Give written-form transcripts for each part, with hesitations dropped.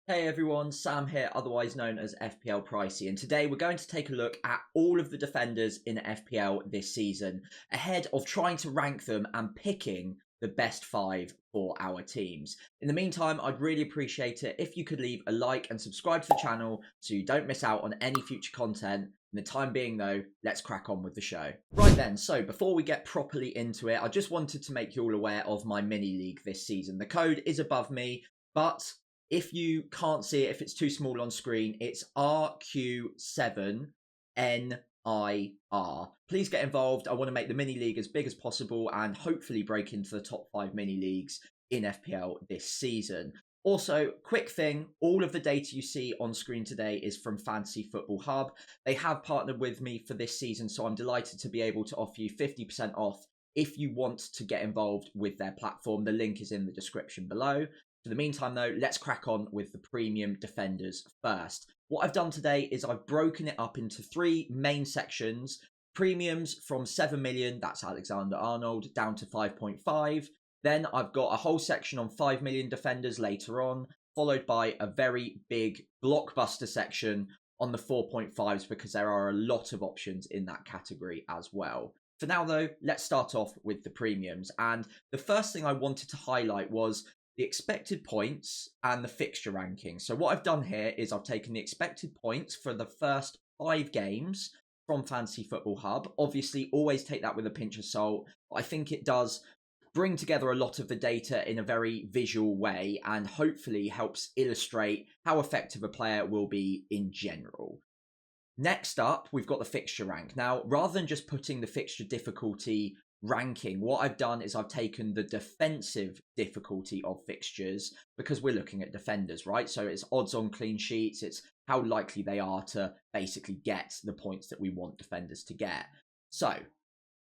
Hey everyone, Sam here, otherwise known as FPL Pricey, and today we're going to take a look at all of the defenders in FPL this season, ahead of trying to rank them and picking the best five for our teams. In the meantime, I'd really appreciate it if you could leave a like and subscribe to the channel so you don't miss out on any future content. In the time being though, let's crack on with the show. Right then, so before we get properly into it, I just wanted to make you all aware of my mini league this season. The code is above me, but if you can't see it, if it's too small on screen, it's RQ7NIR. Please get involved. I want to make the mini league as big as possible and hopefully break into the top 5 mini leagues in FPL this season. Also, quick thing, all of the data you see on screen today is from Fantasy Football Hub. They have partnered with me for this season, so I'm delighted to be able to offer you 50% off if you want to get involved with their platform. The link is in the description below. For the meantime, though, let's crack on with the premium defenders first. What I've done today is I've broken it up into 3 main sections. Premiums from 7 million, that's Alexander-Arnold, down to 5.5. Then I've got a whole section on 5 million defenders later on, followed by a very big blockbuster section on the 4.5s because there are a lot of options in that category as well. For now, though, let's start off with the premiums. And the first thing I wanted to highlight was the expected points and the fixture ranking. So what I've done here is I've taken the expected points for the first 5 games from Fantasy Football Hub. Obviously, always take that with a pinch of salt. I think it does bring together a lot of the data in a very visual way and hopefully helps illustrate how effective a player will be in general. Next up, we've got the fixture rank. Now, rather than just putting the fixture difficulty ranking, what I've done is I've taken the defensive difficulty of fixtures because we're looking at defenders, right? So it's odds on clean sheets, it's how likely they are to basically get the points that we want defenders to get. So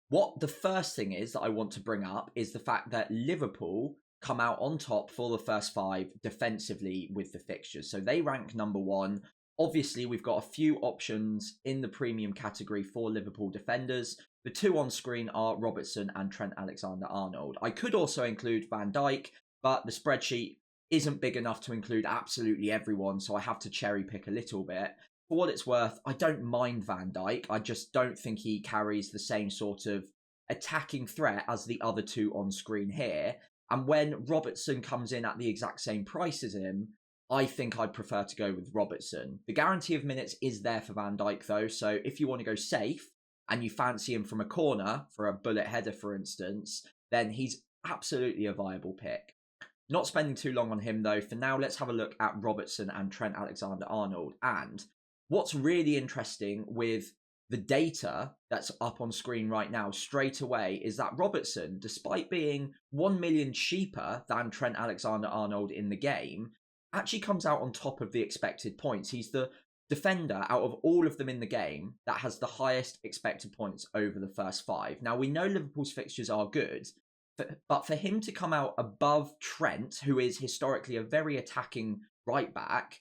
what the first thing is that I want to bring up is the fact that Liverpool come out on top for the first 5 defensively with the fixtures. So they rank number 1. Obviously, we've got a few options in the premium category for Liverpool defenders. The 2 on screen are Robertson and Trent Alexander-Arnold. I could also include Van Dijk, but the spreadsheet isn't big enough to include absolutely everyone, so I have to cherry pick a little bit. For what it's worth, I don't mind Van Dijk. I just don't think he carries the same sort of attacking threat as the other 2 on screen here. And when Robertson comes in at the exact same price as him, I think I'd prefer to go with Robertson. The guarantee of minutes is there for Van Dijk, though, so if you want to go safe and you fancy him from a corner for a bullet header, for instance, then he's absolutely a viable pick. Not spending too long on him, though. For now, let's have a look at Robertson and Trent Alexander-Arnold. And what's really interesting with the data that's up on screen right now straight away is that Robertson, despite being 1 million cheaper than Trent Alexander-Arnold in the game, actually comes out on top of the expected points. He's the defender out of all of them in the game that has the highest expected points over the first 5. Now, we know Liverpool's fixtures are good, but for him to come out above Trent, who is historically a very attacking right back,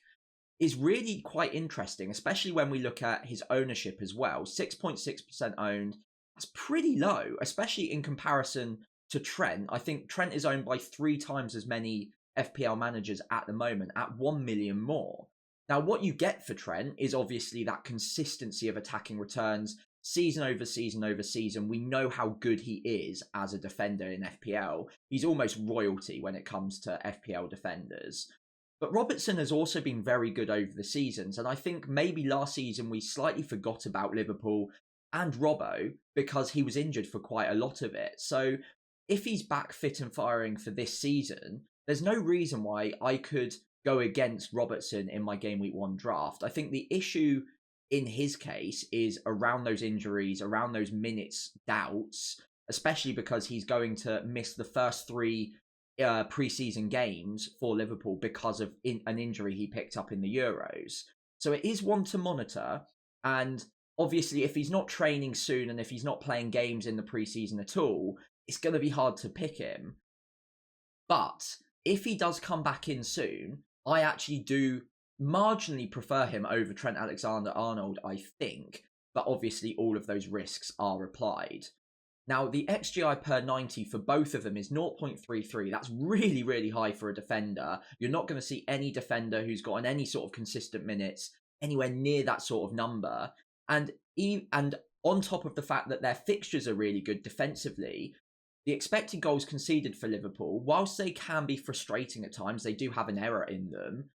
is really quite interesting, especially when we look at his ownership as well. 6.6% owned. That's pretty low, especially in comparison to Trent. I think Trent is owned by 3 times as many FPL managers at the moment at 1 million more. Now, what you get for Trent is obviously that consistency of attacking returns season over season over season. We know how good he is as a defender in FPL. He's almost royalty when it comes to FPL defenders. But Robertson has also been very good over the seasons, and I think maybe last season we slightly forgot about Liverpool and Robbo because he was injured for quite a lot of it. So if he's back fit and firing for this season, there's no reason why I could go against Robertson in my Game Week 1 draft. I think the issue in his case is around those injuries, around those minutes doubts, especially because he's going to miss the first 3 pre-season games for Liverpool because of an injury he picked up in the Euros. So it is one to monitor, and obviously if he's not training soon and if he's not playing games in the pre-season at all, it's going to be hard to pick him. But if he does come back in soon, I actually do marginally prefer him over Trent Alexander-Arnold, I think, but obviously all of those risks are applied. Now, the XGI per 90 for both of them is 0.33. That's really, really high for a defender. You're not going to see any defender who's gotten any sort of consistent minutes anywhere near that sort of number. And on top of the fact that their fixtures are really good defensively, the expected goals conceded for Liverpool, whilst they can be frustrating at times, they do have an error in them.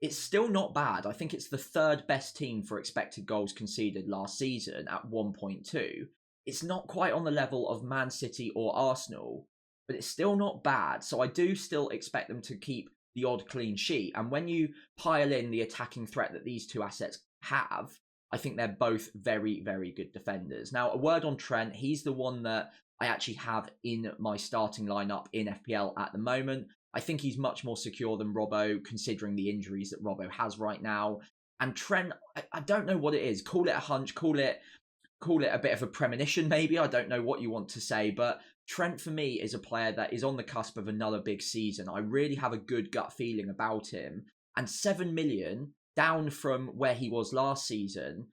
It's still not bad. I think it's the third best team for expected goals conceded last season at 1.2. It's not quite on the level of Man City or Arsenal, but it's still not bad. So I do still expect them to keep the odd clean sheet. And when you pile in the attacking threat that these two assets have, I think they're both very, very good defenders. Now, a word on Trent. He's the one that I actually have in my starting lineup in FPL at the moment. I think he's much more secure than Robbo, considering the injuries that Robbo has right now. And Trent, I don't know what it is. Call it a hunch, call it a bit of a premonition, maybe. I don't know what you want to say, but Trent for me is a player that is on the cusp of another big season. I really have a good gut feeling about him. And 7 million, down from where he was last season,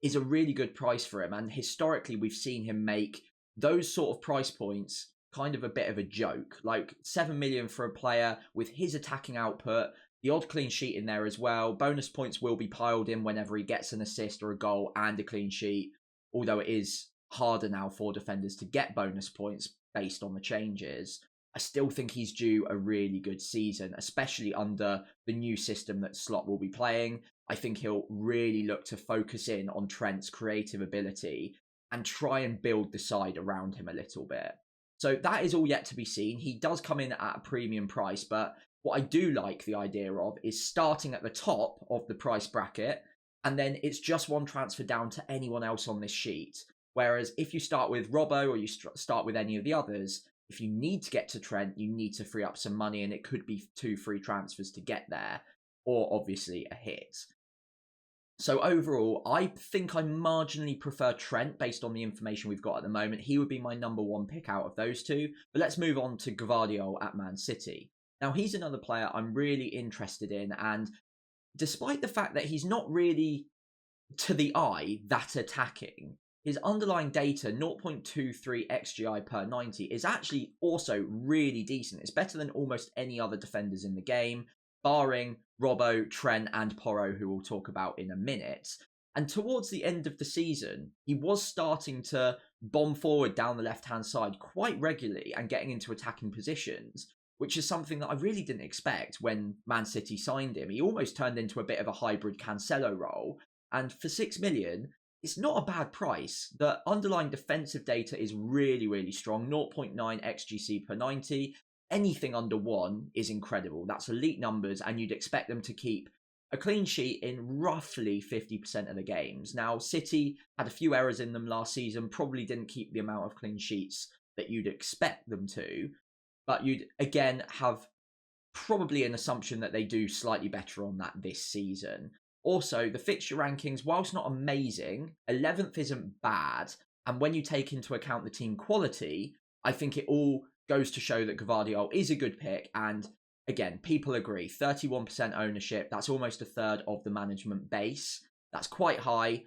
is a really good price for him. And historically, we've seen him make those sort of price points kind of a bit of a joke. Like 7 million for a player with his attacking output, the odd clean sheet in there as well. Bonus points will be piled in whenever he gets an assist or a goal and a clean sheet, although it is harder now for defenders to get bonus points based on the changes. I still think he's due a really good season, especially under the new system that Slot will be playing. I think he'll really look to focus in on Trent's creative ability and try and build the side around him a little bit. So that is all yet to be seen. He does come in at a premium price, but what I do like the idea of is starting at the top of the price bracket, and then it's just one transfer down to anyone else on this sheet. Whereas if you start with Robbo or you start with any of the others, if you need to get to Trent, you need to free up some money, and it could be 2 free transfers to get there, or obviously a hit. So overall, I think I marginally prefer Trent based on the information we've got at the moment. He would be my number one pick out of those two. But let's move on to Gvardiol at Man City. Now, he's another player I'm really interested in. And despite the fact that he's not really, to the eye, that attacking, his underlying data, 0.23 XGI per 90, is actually also really decent. It's better than almost any other defenders in the game, barring Robbo, Trent, and Porro, who we'll talk about in a minute. And towards the end of the season, he was starting to bomb forward down the left-hand side quite regularly and getting into attacking positions, which is something that I really didn't expect when Man City signed him. He almost turned into a bit of a hybrid Cancelo role. And for 6 million, it's not a bad price. The underlying defensive data is really, really strong. 0.9 XGC per 90. Anything under 1 is incredible. That's elite numbers, and you'd expect them to keep a clean sheet in roughly 50% of the games. Now, City had a few errors in them last season, probably didn't keep the amount of clean sheets that you'd expect them to, but you'd again have probably an assumption that they do slightly better on that this season. Also, the fixture rankings, whilst not amazing, 11th isn't bad, and when you take into account the team quality, I think it all goes to show that Gvardiol is a good pick, and again, people agree. 31% ownership, that's almost a third of the management base. That's quite high,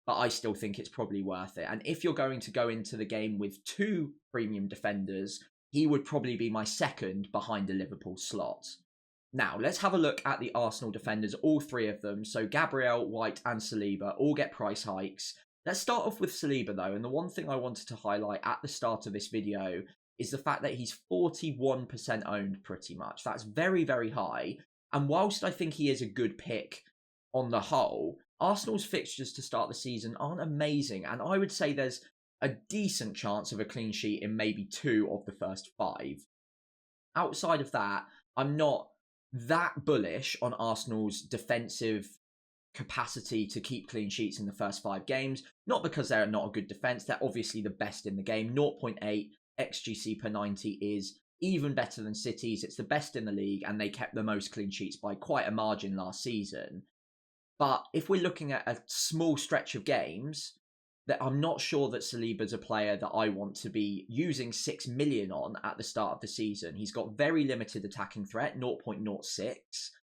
but I still think it's probably worth it. And if you're going to go into the game with 2 premium defenders, he would probably be my second behind a Liverpool slot. Now, let's have a look at the Arsenal defenders, all 3 of them. So Gabriel, White, and Saliba all get price hikes. Let's start off with Saliba, though, and the one thing I wanted to highlight at the start of this video is the fact that he's 41% owned pretty much. That's very, very high. And whilst I think he is a good pick on the whole, Arsenal's fixtures to start the season aren't amazing. And I would say there's a decent chance of a clean sheet in maybe 2 of the first 5. Outside of that, I'm not that bullish on Arsenal's defensive capacity to keep clean sheets in the first 5 games. Not because they're not a good defence. They're obviously the best in the game. 0.8 XGC per 90 is even better than City's. It's the best in the league, and they kept the most clean sheets by quite a margin last season. But if we're looking at a small stretch of games, that I'm not sure that Saliba's a player that I want to be using 6 million on at the start of the season. He's got very limited attacking threat, 0.06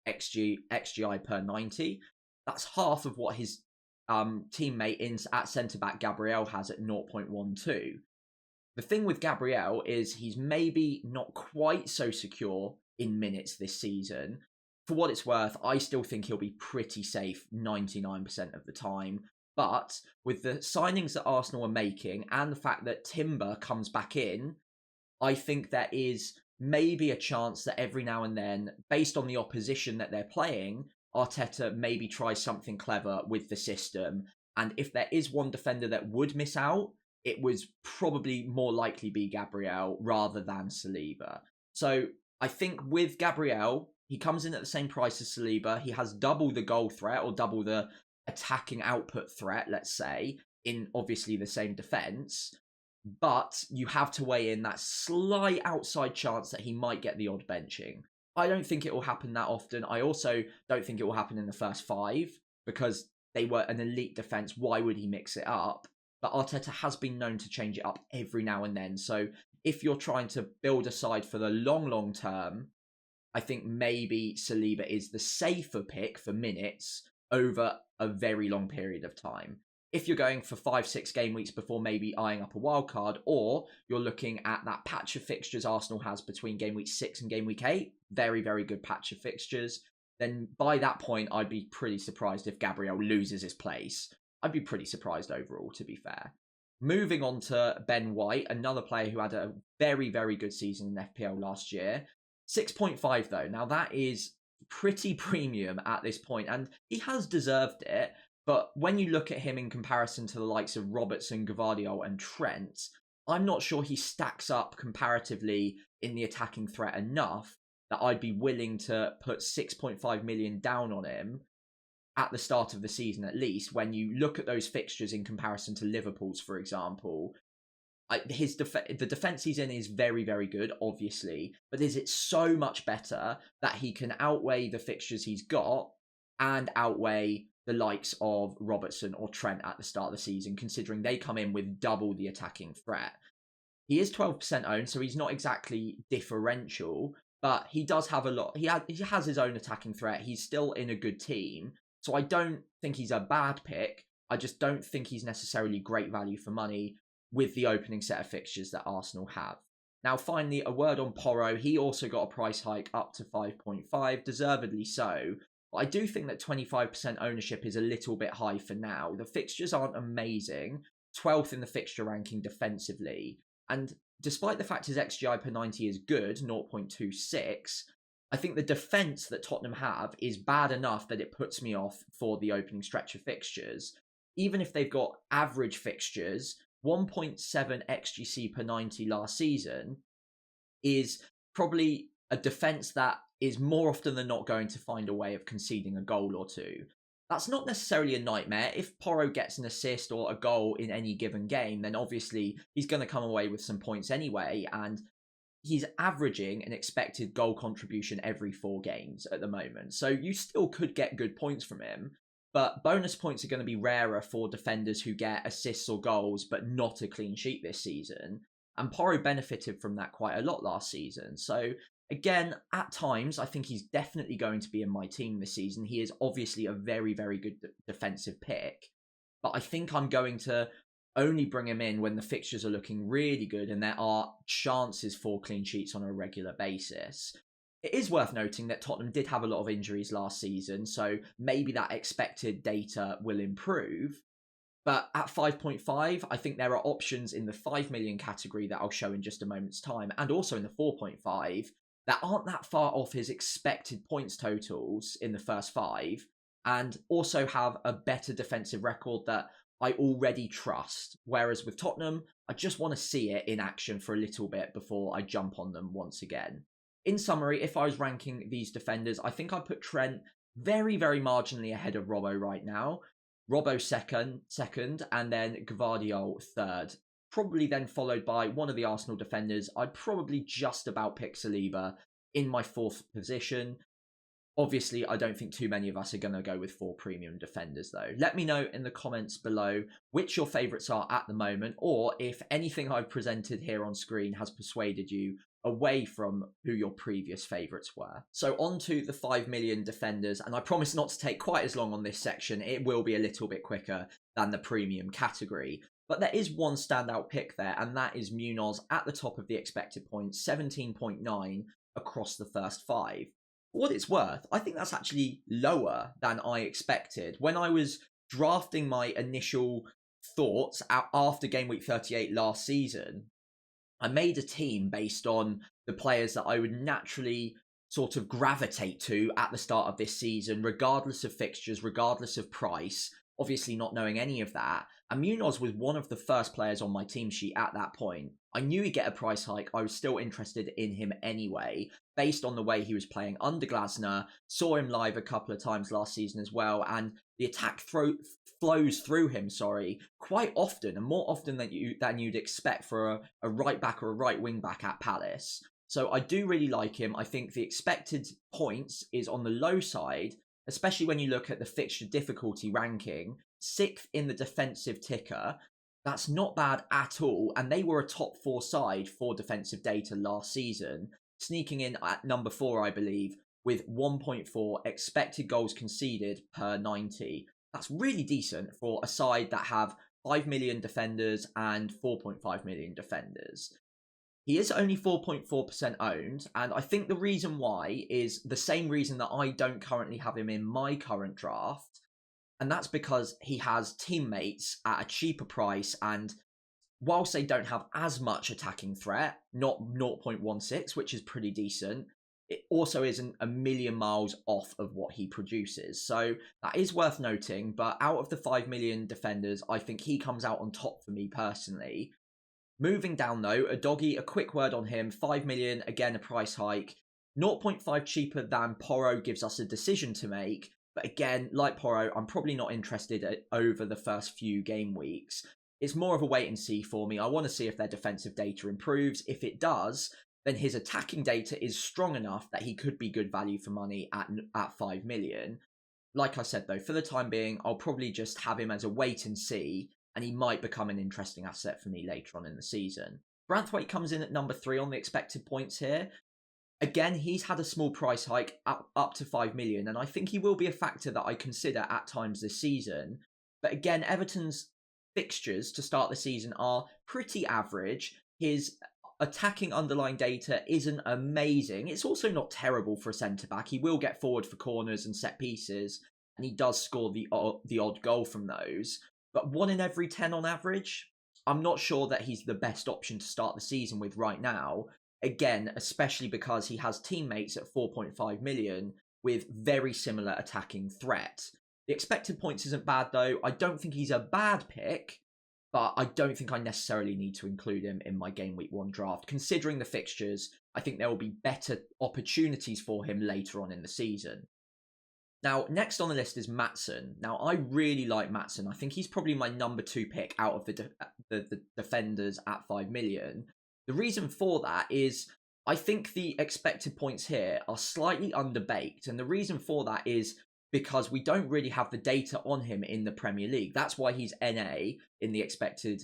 XGI per 90. That's half of what his teammate at centre-back Gabriel has at 0.12. The thing with Gabriel is he's maybe not quite so secure in minutes this season. For what it's worth, I still think he'll be pretty safe 99% of the time. But with the signings that Arsenal are making and the fact that Timber comes back in, I think there is maybe a chance that every now and then, based on the opposition that they're playing, Arteta maybe tries something clever with the system. And if there is one defender that would miss out, it was probably more likely be Gabriel rather than Saliba. So I think with Gabriel, he comes in at the same price as Saliba. He has double the goal threat or double the attacking output threat, let's say, in obviously the same defence. But you have to weigh in that slight outside chance that he might get the odd benching. I don't think it will happen that often. I also don't think it will happen in the first 5 because they were an elite defence. Why would he mix it up? But Arteta has been known to change it up every now and then. So if you're trying to build a side for the long term, I think maybe Saliba is the safer pick for minutes over a very long period of time. If you're going for 5-6 game weeks before maybe eyeing up a wild card, or you're looking at that patch of fixtures Arsenal has between game week 6 and game week 8, very, very good patch of fixtures, then by that point, I'd be pretty surprised if Gabriel loses his place. I'd be pretty surprised overall, to be fair. Moving on to Ben White, another player who had a very, very good season in FPL last year. 6.5 though. Now that is pretty premium at this point, and he has deserved it. But when you look at him in comparison to the likes of Robertson, Gvardiol and Trent, I'm not sure he stacks up comparatively in the attacking threat enough that I'd be willing to put 6.5 million down on him at the start of the season at least. When you look at those fixtures in comparison to Liverpool's, for example, the defense he's in is very, very good, obviously, but is it so much better that he can outweigh the fixtures he's got and outweigh the likes of Robertson or Trent at the start of the season, considering they come in with double the attacking threat. He is 12% owned, so he's not exactly differential, but he does have a lot. He has his own attacking threat. He's still in a good team, so I don't think he's a bad pick. I just don't think he's necessarily great value for money with the opening set of fixtures that Arsenal have. Now, finally, a word on Porro. He also got a price hike up to 5.5, deservedly so. But I do think that 25% ownership is a little bit high for now. The fixtures aren't amazing. 12th in the fixture ranking defensively. And despite the fact his XGI per 90 is good, 0.26, I think the defence that Tottenham have is bad enough that it puts me off for the opening stretch of fixtures. Even if they've got average fixtures, 1.7 XGC per 90 last season is probably a defence that is more often than not going to find a way of conceding a goal or two. That's not necessarily a nightmare. If Porro gets an assist or a goal in any given game, then obviously he's going to come away with some points anyway, and he's averaging an expected goal contribution every 4 games at the moment. So you still could get good points from him, but bonus points are going to be rarer for defenders who get assists or goals, but not a clean sheet this season. And Porro benefited from that quite a lot last season. So again, at times, I think he's definitely going to be in my team this season. He is obviously a very, very good defensive pick. But I think I'm going to only bring him in when the fixtures are looking really good and there are chances for clean sheets on a regular basis. It is worth noting that Tottenham did have a lot of injuries last season, so maybe that expected data will improve. But at 5.5, I think there are options in the 5 million category that I'll show in just a moment's time, and also in the 4.5, that aren't that far off his expected points totals in the first 5, and also have a better defensive record that I already trust. Whereas with Tottenham, I just want to see it in action for a little bit before I jump on them once again. In summary, if I was ranking these defenders, I think I'd put Trent very, very marginally ahead of Robbo right now. Robbo second, and then Gvardiol third. Probably then followed by one of the Arsenal defenders. I'd probably just about pick Saliba in my 4th position. Obviously, I don't think too many of us are going to go with 4 premium defenders, though. Let me know in the comments below which your favourites are at the moment, or if anything I've presented here on screen has persuaded you away from who your previous favourites were. So on to the 5 million defenders, and I promise not to take quite as long on this section. It will be a little bit quicker than the premium category. But there is one standout pick there, and that is Munoz at the top of the expected points, 17.9 across the first 5. For what it's worth, I think that's actually lower than I expected. When I was drafting my initial thoughts after game week 38 last season, I made a team based on the players that I would naturally sort of gravitate to at the start of this season, regardless of fixtures, regardless of price, obviously not knowing any of that. And Munoz was one of the first players on my team sheet at that point. I knew he'd get a price hike. I was still interested in him anyway, based on the way he was playing under Glasner. Saw him live a couple of times last season as well, and the attack flows through him, quite often, and more often than you'd expect for a right back or a right wing back at Palace. So I do really like him. I think the expected points is on the low side, especially when you look at the fixture difficulty ranking. 6th in the defensive ticker. That's not bad at all. And they were a top 4 side for defensive data last season, sneaking in at number 4, I believe, with 1.4 expected goals conceded per 90. That's really decent for a side that have 5 million defenders and 4.5 million defenders. He is only 4.4% owned, and I think the reason why is the same reason that I don't currently have him in my current draft, and that's because he has teammates at a cheaper price, and whilst they don't have as much attacking threat, not 0.16, which is pretty decent, it also isn't a million miles off of what he produces. So that is worth noting, but out of the 5 million defenders, I think he comes out on top for me personally. Moving down though, Udogie, a quick word on him, 5 million, again a price hike. 0.5 cheaper than Porro gives us a decision to make, but again, like Porro, I'm probably not interested over the first few game weeks. It's more of a wait and see for me. I want to see if their defensive data improves. If it does, then his attacking data is strong enough that he could be good value for money at 5 million. Like I said though, for the time being, I'll probably just have him as a wait and see, and he might become an interesting asset for me later on in the season. Branthwaite comes in at number 3 on the expected points here. Again, he's had a small price hike up to 5 million, and I think he will be a factor that I consider at times this season. But again, Everton's fixtures to start the season are pretty average. His attacking underlying data isn't amazing. It's also not terrible for a centre-back. He will get forward for corners and set pieces, and he does score the odd goal from those. But 1 in every 10 on average, I'm not sure that he's the best option to start the season with right now. Again, especially because he has teammates at 4.5 million with very similar attacking threat. The expected points isn't bad though. I don't think he's a bad pick, but I don't think I necessarily need to include him in my game week 1 draft. Considering the fixtures, I think there will be better opportunities for him later on in the season. Now, next on the list is Maatsen. Now, I really like Maatsen. I think he's probably my number 2 pick out of the defenders at 5 million. The reason for that is I think the expected points here are slightly underbaked. And the reason for that is because we don't really have the data on him in the Premier League. That's why he's NA in the expected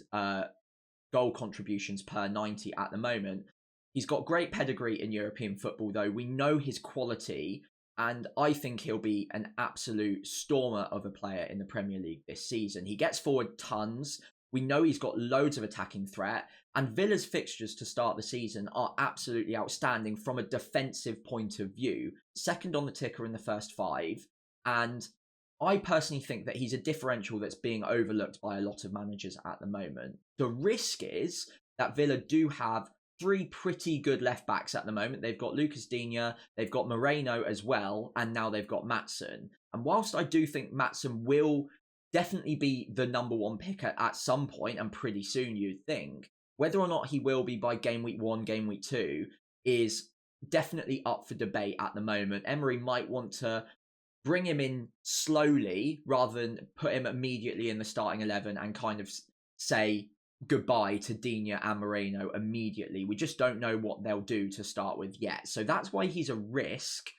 goal contributions per 90 at the moment. He's got great pedigree in European football, though. We know his quality, and I think he'll be an absolute stormer of a player in the Premier League this season. He gets forward tons. We know he's got loads of attacking threat, and Villa's fixtures to start the season are absolutely outstanding from a defensive point of view. 2nd on the ticker in the first 5, and I personally think that he's a differential that's being overlooked by a lot of managers at the moment. The risk is that Villa do have 3 pretty good left backs at the moment. They've got Lucas Digne, they've got Moreno as well, and now they've got Maatsen. And whilst I do think Maatsen will definitely be the number 1 pick at some point, and pretty soon you'd think, whether or not he will be by game week 1, game week 2 is definitely up for debate at the moment. Emery might want to bring him in slowly rather than put him immediately in the starting 11 and kind of say goodbye to Digne and Moreno immediately. We just don't know what they'll do to start with yet. So that's why he's a risk.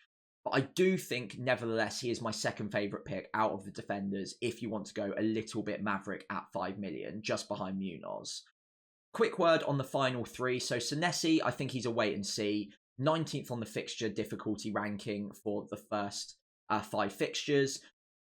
But I do think, nevertheless, he is my 2nd favourite pick out of the defenders if you want to go a little bit maverick at 5 million, just behind Munoz. Quick word on the final 3. So Senesi, I think he's a wait and see. 19th on the fixture difficulty ranking for the first 5 fixtures.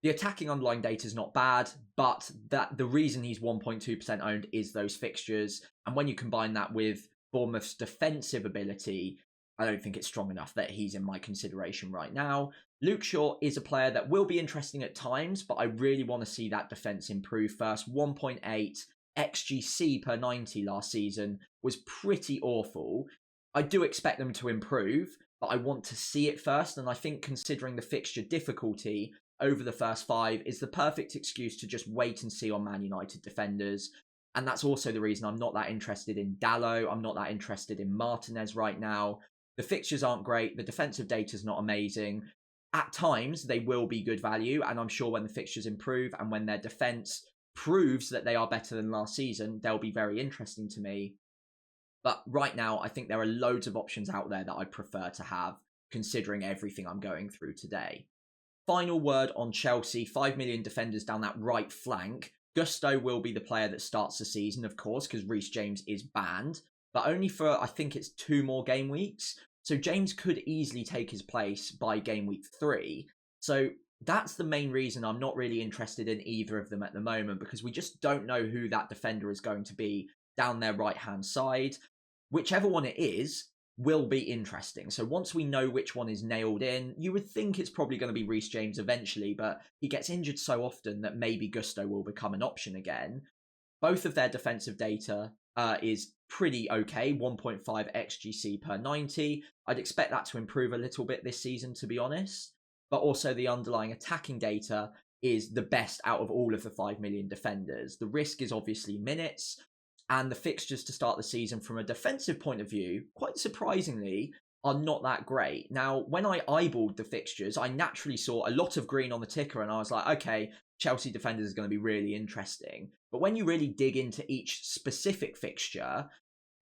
The attacking underlying data is not bad, but that the reason he's 1.2% owned is those fixtures. And when you combine that with Bournemouth's defensive ability, I don't think it's strong enough that he's in my consideration right now. Luke Shaw is a player that will be interesting at times, but I really want to see that defense improve first. 1.8 XGC per 90 last season was pretty awful. I do expect them to improve, but I want to see it first. And I think considering the fixture difficulty over the first 5 is the perfect excuse to just wait and see on Man United defenders. And that's also the reason I'm not that interested in Dallo. I'm not that interested in Martinez right now. The fixtures aren't great. The defensive data is not amazing. At times, they will be good value. And I'm sure when the fixtures improve and when their defense proves that they are better than last season, they'll be very interesting to me. But right now, I think there are loads of options out there that I prefer to have, considering everything I'm going through today. Final word on Chelsea, 5 million defenders down that right flank. Gusto will be the player that starts the season, of course, because Reece James is banned, but only for, I think it's 2 more game weeks. So James could easily take his place by game week 3. So that's the main reason I'm not really interested in either of them at the moment, because we just don't know who that defender is going to be down their right-hand side. Whichever one it is will be interesting. So once we know which one is nailed in, you would think it's probably going to be Reece James eventually, but he gets injured so often that maybe Gusto will become an option again. Both of their defensive data is pretty okay, 1.5 XGC per 90. I'd expect that to improve a little bit this season, to be honest. But also the underlying attacking data is the best out of all of the 5 million defenders. The risk is obviously minutes, and the fixtures to start the season from a defensive point of view, quite surprisingly, are not that great. Now, when I eyeballed the fixtures, I naturally saw a lot of green on the ticker, and I was like, okay, Chelsea defenders is going to be really interesting. But when you really dig into each specific fixture,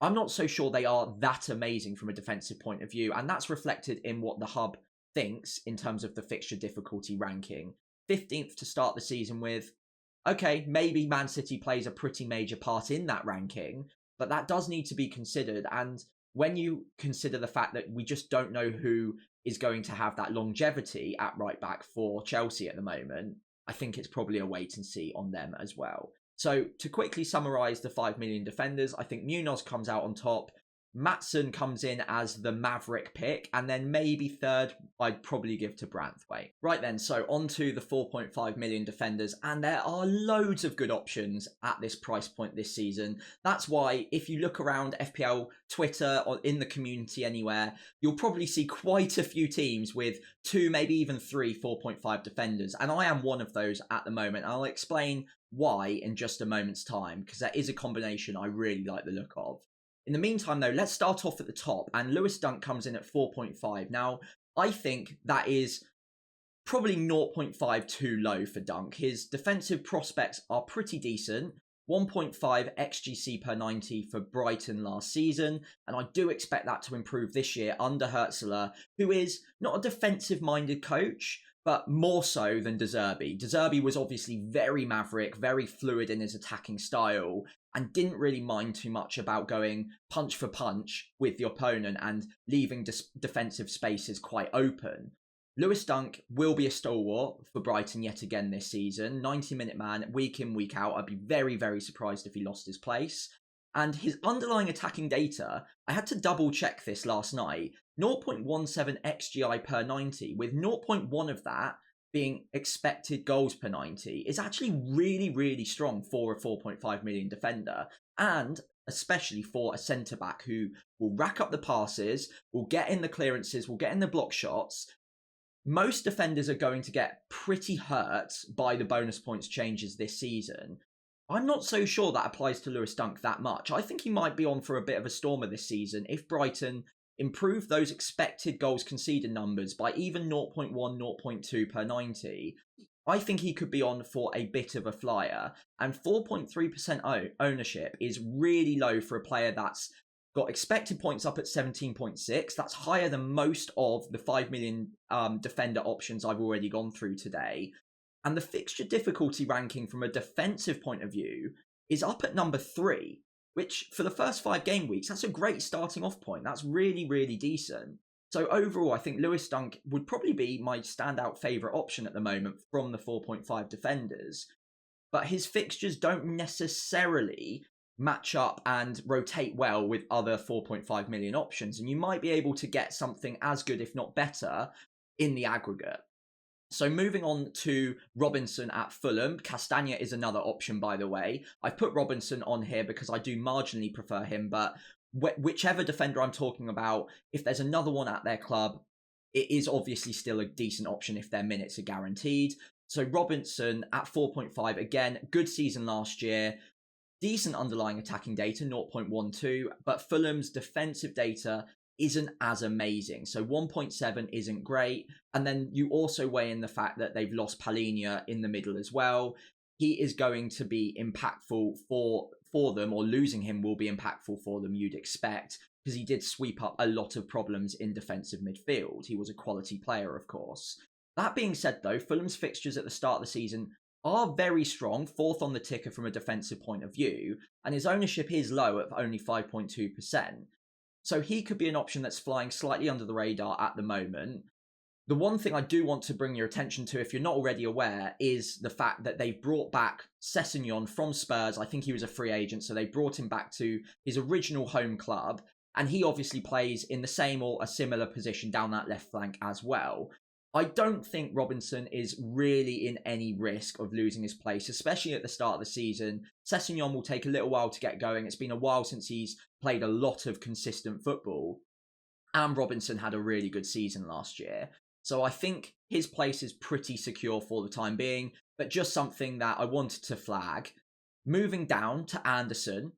I'm not so sure they are that amazing from a defensive point of view, and that's reflected in what the Hub thinks in terms of the fixture difficulty ranking. 15th to start the season with. Okay, maybe Man City plays a pretty major part in that ranking, but that does need to be considered. And when you consider the fact that we just don't know who is going to have that longevity at right back for Chelsea at the moment, I think it's probably a wait and see on them as well. So to quickly summarise the 5 million defenders, I think Munoz comes out on top. Maatsen comes in as the maverick pick, and then maybe third I'd probably give to Branthwaite. Right then, so on to the 4.5 million defenders, and there are loads of good options at this price point this season. That's why if you look around FPL Twitter or in the community anywhere, you'll probably see quite a few teams with 2, maybe even 3 4.5 defenders, and I am one of those at the moment. I'll explain why in just a moment's time, because that is a combination I really like the look of. In the meantime, though, let's start off at the top, and Lewis Dunk comes in at 4.5. Now, I think that is probably 0.5 too low for Dunk. His defensive prospects are pretty decent, 1.5 XGC per 90 for Brighton last season, and I do expect that to improve this year under Hertzler, who is not a defensive-minded coach, but more so than De Zerbi. De Zerbi was obviously very maverick, very fluid in his attacking style, and didn't really mind too much about going punch for punch with the opponent and leaving defensive spaces quite open. Lewis Dunk will be a stalwart for Brighton yet again this season. 90-minute man, week in, week out. I'd be very, very surprised if he lost his place. And his underlying attacking data, I had to double check this last night, 0.17 XGI per 90, with 0.1 of that being expected goals per 90, is actually really, really strong for a 4.5 million defender, and especially for a centre-back who will rack up the passes, will get in the clearances, will get in the block shots. Most defenders are going to get pretty hurt by the bonus points changes this season. I'm not so sure that applies to Lewis Dunk that much. I think he might be on for a bit of a stormer this season if Brighton improve those expected goals conceded numbers by even 0.1, 0.2 per 90. I think he could be on for a bit of a flyer. And 4.3% ownership is really low for a player that's got expected points up at 17.6. That's higher than most of the 5 million defender options I've already gone through today. And the fixture difficulty ranking from a defensive point of view is up at number 3, which for the first 5 game weeks, that's a great starting off point. That's really, really decent. So overall, I think Lewis Dunk would probably be my standout favourite option at the moment from the 4.5 defenders. But his fixtures don't necessarily match up and rotate well with other 4.5 million options. And you might be able to get something as good, if not better, in the aggregate. So moving on to Robinson at Fulham. Castagna is another option, by the way. I've put Robinson on here because I do marginally prefer him, but whichever defender I'm talking about, if there's another one at their club, it is obviously still a decent option if their minutes are guaranteed. So Robinson at 4.5, again, good season last year, decent underlying attacking data, 0.12, but Fulham's defensive data isn't as amazing. So 1.7 isn't great. And then you also weigh in the fact that they've lost Palhinha in the middle as well. He is going to be impactful for them, or losing him will be impactful for them, you'd expect, because he did sweep up a lot of problems in defensive midfield. He was a quality player, of course. That being said, though, Fulham's fixtures at the start of the season are very strong, fourth on the ticker from a defensive point of view, and his ownership is low at only 5.2%. So he could be an option that's flying slightly under the radar at the moment. The one thing I do want to bring your attention to, if you're not already aware, is the fact that they've brought back Sessegnon from Spurs. I think he was a free agent, so they brought him back to his original home club, and he obviously plays in the same or a similar position down that left flank as well. I don't think Robinson is really in any risk of losing his place, especially at the start of the season. Sessegnon will take a little while to get going. It's been a while since he's played a lot of consistent football. And Robinson had a really good season last year. So I think his place is pretty secure for the time being, but just something that I wanted to flag. Moving down to Anderson,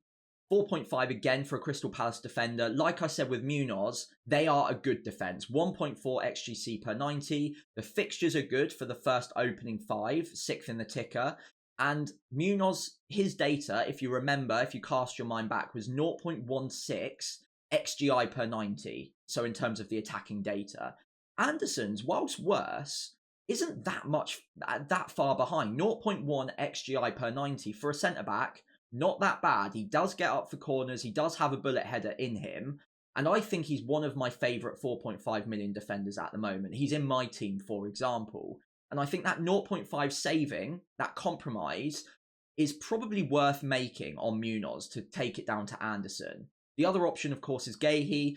4.5 again for a Crystal Palace defender. Like I said with Munoz, they are a good defence. 1.4 XGC per 90. The fixtures are good for the first opening 5, 6th in the ticker. And Munoz, his data, if you remember, if you cast your mind back, was 0.16 XGI per 90. So in terms of the attacking data. Anderson's, whilst worse, isn't that far behind. 0.1 XGI per 90 for a centre-back. Not that bad. He does get up for corners. He does have a bullet header in him. And I think he's one of my favourite 4.5 million defenders at the moment. He's in my team, for example. And I think that 0.5 saving, that compromise, is probably worth making on Munoz to take it down to Anderson. The other option, of course, is Gahey.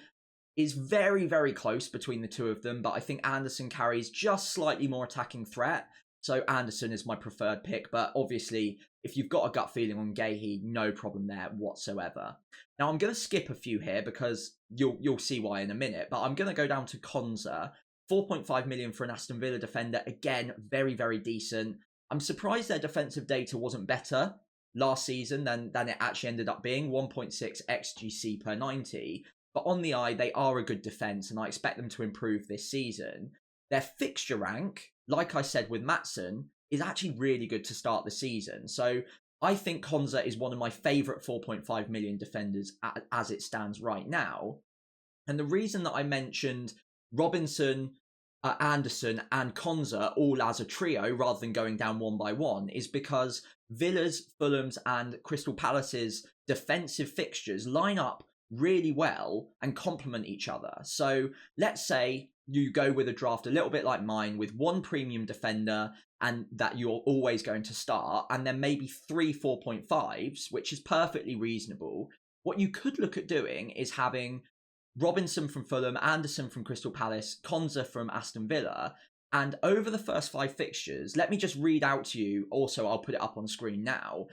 Is very, very close between the two of them, but I think Anderson carries just slightly more attacking threat. So Anderson is my preferred pick, but obviously, if you've got a gut feeling on Gahey, no problem there whatsoever. Now, I'm going to skip a few here because you'll see why in a minute, but I'm going to go down to Konza. 4.5 million for an Aston Villa defender. Again, very, very decent. I'm surprised their defensive data wasn't better last season than it actually ended up being. 1.6 XGC per 90. But on the eye, they are a good defence, and I expect them to improve this season. Their fixture rank, like I said with Maatsen, is actually really good to start the season. So I think Konza is one of my favourite 4.5 million defenders as it stands right now. And the reason that I mentioned Robinson, Anderson and Konza all as a trio rather than going down one by one is because Villa's, Fulham's and Crystal Palace's defensive fixtures line up really well and complement each other. So let's say you go with a draft a little bit like mine with one premium defender and that you're always going to start, and then maybe 3 4.5s, which is perfectly reasonable. What you could look at doing is having Robinson from Fulham, Anderson from Crystal Palace, Konza from Aston Villa, and over the first 5 fixtures, let me just read out to you, also I'll put it up on screen now,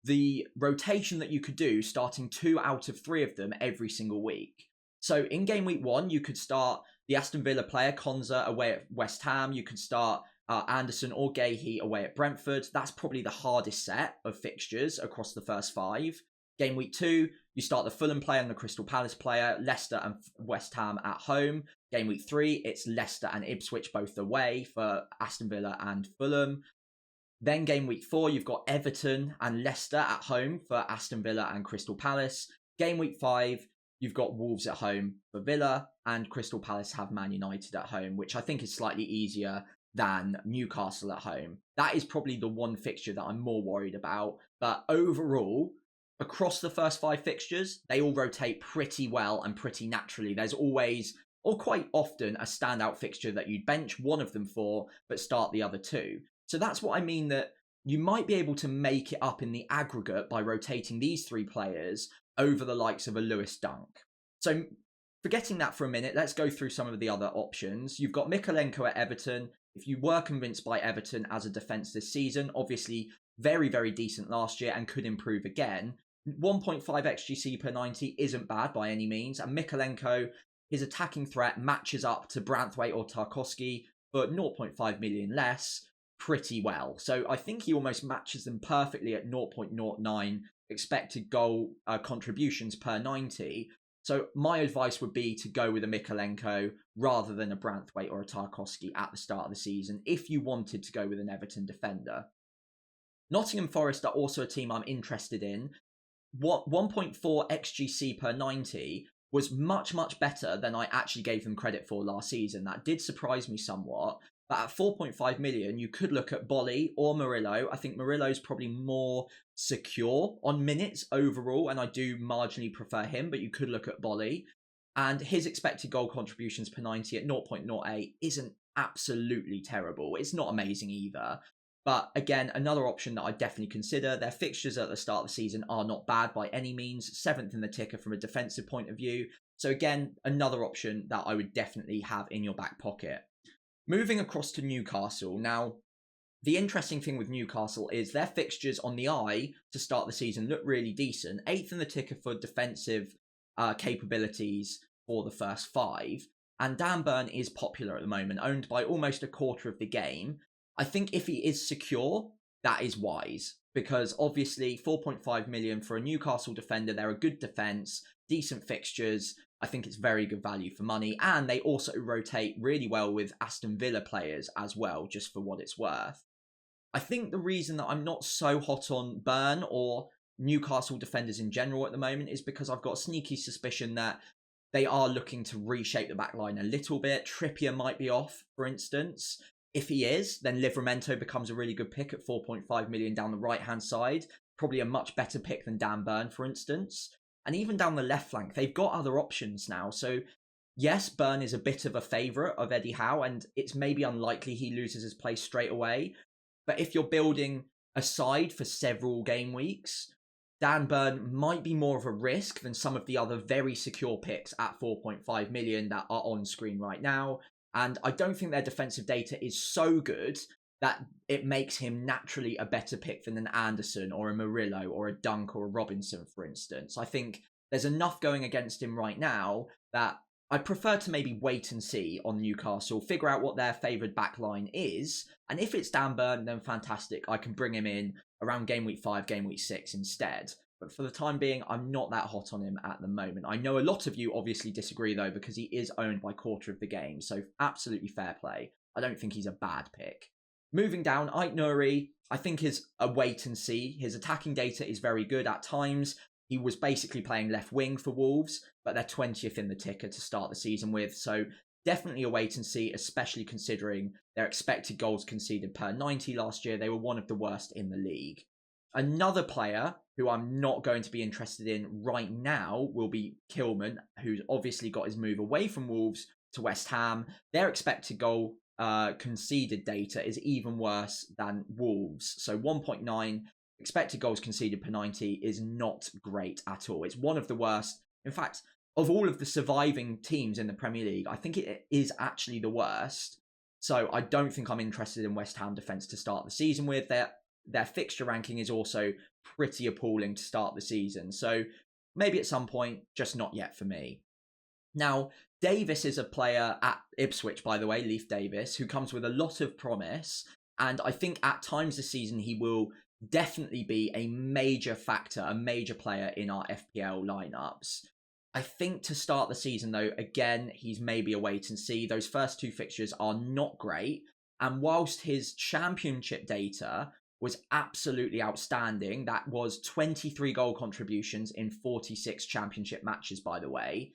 the rotation that you could do, starting 2 out of 3 of them every single week. So in game week 1, you could start the Aston Villa player, Konza, away at West Ham. You could start Anderson or Gahey away at Brentford. That's probably the hardest set of fixtures across the first 5. Game week 2, you start the Fulham player and the Crystal Palace player, Leicester and West Ham at home. Game week 3, it's Leicester and Ipswich both away for Aston Villa and Fulham. Then game week 4, you've got Everton and Leicester at home for Aston Villa and Crystal Palace. Game week 5, you've got Wolves at home for Villa, and Crystal Palace have Man United at home, which I think is slightly easier than Newcastle at home. That is probably the one fixture that I'm more worried about. But overall, across the first 5 fixtures, they all rotate pretty well and pretty naturally. There's always or quite often a standout fixture that you'd bench one of them for, but start the other two. So that's what I mean, that you might be able to make it up in the aggregate by rotating these three players over the likes of a Lewis Dunk. So forgetting that for a minute, let's go through some of the other options. You've got Mykolenko at Everton. If you were convinced by Everton as a defence this season, obviously very, very decent last year and could improve again. 1.5 XGC per 90 isn't bad by any means. And Mykolenko, his attacking threat matches up to Branthwaite or Tarkowski for 0.5 million less pretty well. So I think he almost matches them perfectly at 0.09 expected goal contributions per 90. So my advice would be to go with a Mykolenko rather than a Branthwaite or a Tarkowski at the start of the season if you wanted to go with an Everton defender. Nottingham Forest are also a team I'm interested in. 1.4 XGC per 90 was much, much better than I actually gave them credit for last season. That did surprise me somewhat. But at 4.5 million, you could look at Bolly or Murillo. I think Murillo's probably more secure on minutes overall, and I do marginally prefer him, but you could look at Bolly. And his expected goal contributions per 90 at 0.08 isn't absolutely terrible. It's not amazing either. But again, another option that I definitely consider. Their fixtures at the start of the season are not bad by any means. 7th in the ticker from a defensive point of view. So again, another option that I would definitely have in your back pocket. Moving across to Newcastle. Now, the interesting thing with Newcastle is their fixtures on the eye to start the season look really decent. 8th in the ticker for defensive capabilities for the first 5. And Dan Burn is popular at the moment, owned by almost a quarter of the game. I think if he is secure, that is wise. Because obviously 4.5 million for a Newcastle defender, they're a good defence, decent fixtures. I think it's very good value for money. And they also rotate really well with Aston Villa players as well, just for what it's worth. I think the reason that I'm not so hot on Burn or Newcastle defenders in general at the moment is because I've got a sneaky suspicion that they are looking to reshape the back line a little bit. Trippier might be off, for instance. If he is, then Livramento becomes a really good pick at 4.5 million down the right-hand side. Probably a much better pick than Dan Burn, for instance. And even down the left flank, they've got other options now. So yes, Burn is a bit of a favourite of Eddie Howe, and it's maybe unlikely he loses his place straight away. But if you're building a side for several game weeks, Dan Burn might be more of a risk than some of the other very secure picks at 4.5 million that are on screen right now. And I don't think their defensive data is so good that it makes him naturally a better pick than an Anderson or a Murillo or a Dunk or a Robinson, for instance. I think there's enough going against him right now that I prefer to maybe wait and see on Newcastle, figure out what their favoured backline is. And if it's Dan Burn, then fantastic. I can bring him in around game week 5, game week 6 instead. But for the time being, I'm not that hot on him at the moment. I know a lot of you obviously disagree, though, because he is owned by quarter of the game. So absolutely fair play. I don't think he's a bad pick. Moving down, Ait Nouri, I think is a wait and see. His attacking data is very good at times. He was basically playing left wing for Wolves, but they're 20th in the ticker to start the season with. So definitely a wait and see, especially considering their expected goals conceded per 90 last year. They were one of the worst in the league. Another player who I'm not going to be interested in right now will be Kilman, who's obviously got his move away from Wolves to West Ham. Their expected goal conceded data is even worse than Wolves. So 1.9 expected goals conceded per 90 is not great at all. It's one of the worst. In fact, of all of the surviving teams in the Premier League, I think it is actually the worst. So I don't think I'm interested in West Ham defence to start the season with. Their fixture ranking is also pretty appalling to start the season. So maybe at some point, just not yet for me. Now, Davis is a player at Ipswich, by the way, Leif Davis, who comes with a lot of promise. And I think at times this season, he will definitely be a major factor, a major player in our FPL lineups. I think to start the season, though, again, he's maybe a wait and see. Those first 2 fixtures are not great. And whilst his championship data was absolutely outstanding. That was 23 goal contributions in 46 championship matches, by the way.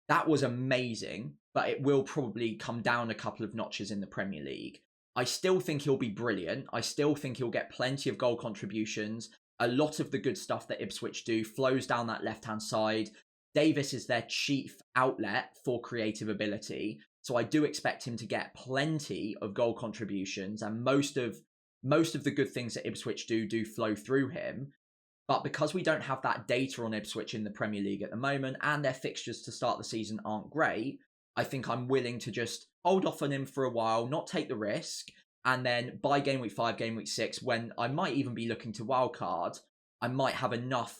That was amazing, but it will probably come down a couple of notches in the Premier League. I still think he'll be brilliant. I still think he'll get plenty of goal contributions. A lot of the good stuff that Ipswich do flows down that left-hand side. Davis is their chief outlet for creative ability. So I do expect him to get plenty of goal contributions, and most of the good things that Ipswich do flow through him. But because we don't have that data on Ipswich in the Premier League at the moment, and their fixtures to start the season aren't great, I think I'm willing to just hold off on him for a while, not take the risk, and then by game week 5, game week 6, when I might even be looking to wildcard, I might have enough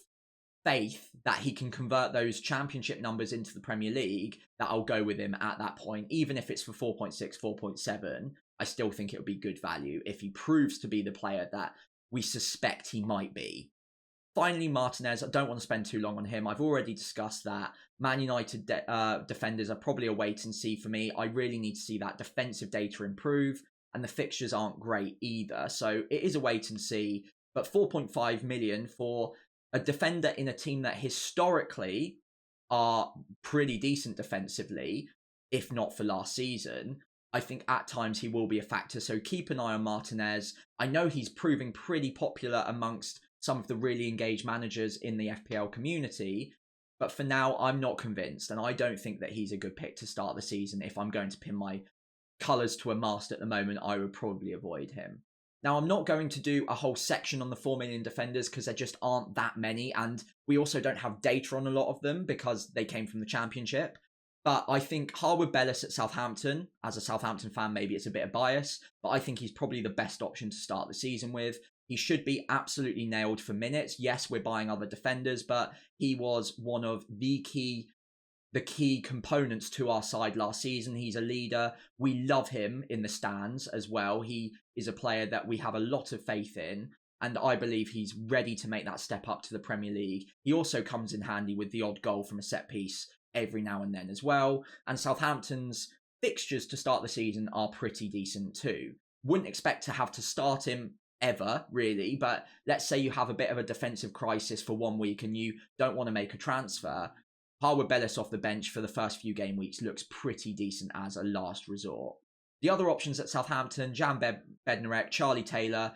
faith that he can convert those championship numbers into the Premier League that I'll go with him at that point. Even if it's for 4.6, 4.7, I still think it would be good value if he proves to be the player that we suspect he might be. Finally, Martinez, I don't want to spend too long on him. I've already discussed that. Man United defenders are probably a wait and see for me. I really need to see that defensive data improve, and the fixtures aren't great either. So it is a wait and see. But 4.5 million for a defender in a team that historically are pretty decent defensively, if not for last season, I think at times he will be a factor. So keep an eye on Martinez. I know he's proving pretty popular amongst some of the really engaged managers in the FPL community, but for now I'm not convinced, and I don't think that he's a good pick to start the season. If I'm going to pin my colours to a mast at the moment, I would probably avoid him. Now, I'm not going to do a whole section on the 4 million defenders because there just aren't that many, and we also don't have data on a lot of them because they came from the Championship. But I think Harwood Bellis at Southampton, as a Southampton fan, maybe it's a bit of bias, but I think he's probably the best option to start the season with. He should be absolutely nailed for minutes. Yes, we're buying other defenders, but he was one of the key components to our side last season. He's a leader. We love him in the stands as well. He is a player that we have a lot of faith in, and I believe he's ready to make that step up to the Premier League. He also comes in handy with the odd goal from a set piece every now and then as well. And Southampton's fixtures to start the season are pretty decent too. Wouldn't expect to have to start him ever, really, but let's say you have a bit of a defensive crisis for 1 week and you don't want to make a transfer. Harwood Bellis off the bench for the first few game weeks looks pretty decent as a last resort. The other options at Southampton, Jan Bednarek, Charlie Taylor,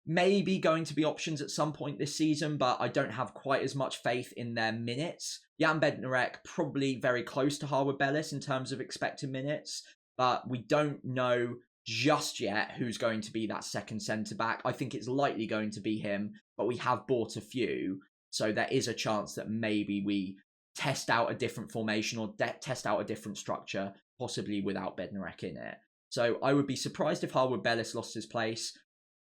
maybe going to be options at some point this season, but I don't have quite as much faith in their minutes. Jan Bednarek probably very close to Harwood Bellis in terms of expected minutes, but we don't know just yet who's going to be that second centre-back. I think it's likely going to be him, but we have bought a few, so there is a chance that maybe we test out a different formation or test out a different structure, possibly without Bednarek in it. So I would be surprised if Harwood Bellis lost his place,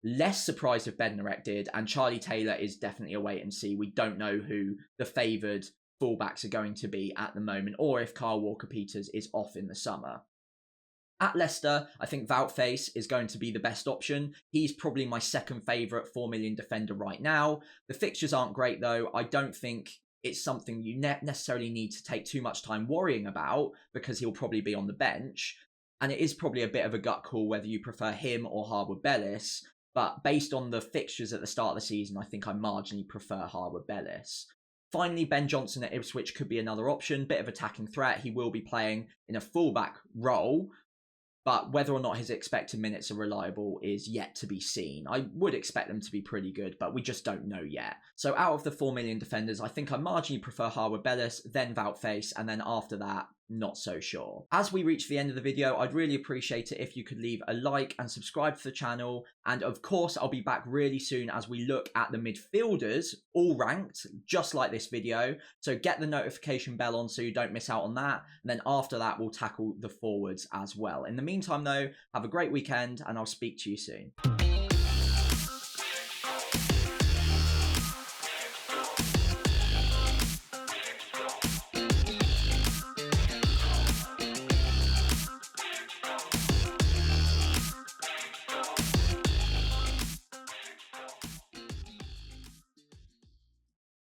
less surprised if Bednarek did, and Charlie Taylor is definitely a wait and see. We don't know who the favoured fullbacks are going to be at the moment, or if Kyle Walker-Peters is off in the summer. At Leicester, I think Wout-Faes is going to be the best option. He's probably my second favourite 4 million defender right now. The fixtures aren't great though. I don't think it's something you necessarily need to take too much time worrying about because he'll probably be on the bench. And it is probably a bit of a gut call whether you prefer him or Harwood Bellis. But based on the fixtures at the start of the season, I think I marginally prefer Harwood Bellis. Finally, Ben Johnson at Ipswich could be another option. Bit of attacking threat. He will be playing in a fullback role, but whether or not his expected minutes are reliable is yet to be seen. I would expect them to be pretty good, but we just don't know yet. So out of the 4 million defenders, I think I marginally prefer Harwood Bellis, then Wout-Faes, and then after that, not so sure. As we reach the end of the video, I'd really appreciate it if you could leave a like and subscribe to the channel. And of course, I'll be back really soon as we look at the midfielders, all ranked, just like this video. So get the notification bell on so you don't miss out on that. And then after that, we'll tackle the forwards as well. In the meantime though, have a great weekend and I'll speak to you soon.